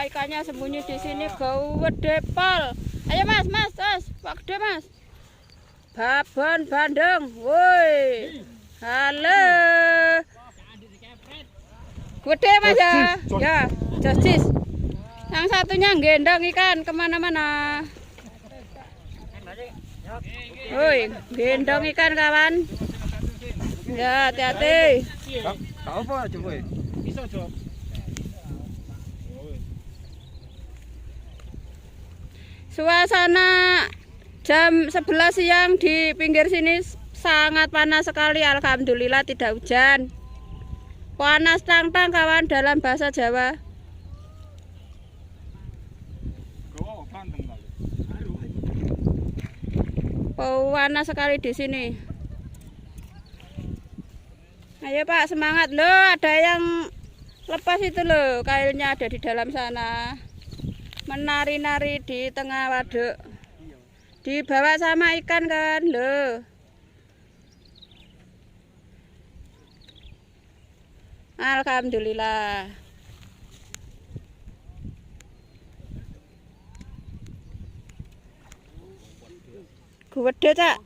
ikannya sembunyi di sini. Gede pol. Ayo mas, Pak gede mas. Babon Bandung, woi. Halo. Gede mas ya. Ya, justice. Yang satunya gendong ikan kemana-mana. Woi, gendong ikan kawan. Ya, hati-hati. Apa coba? Bisa coba. Suasana jam 11 siang di pinggir sini sangat panas sekali. Alhamdulillah tidak hujan. Panas tang-tang kawan dalam bahasa Jawa. Panas sekali di sini. Ayo Pak, semangat loh. Ada yang lepas itu loh, kailnya ada di dalam sana. Menari-nari di tengah waduk. Dibawa sama ikan kan loh. Alhamdulillah. Gede cak.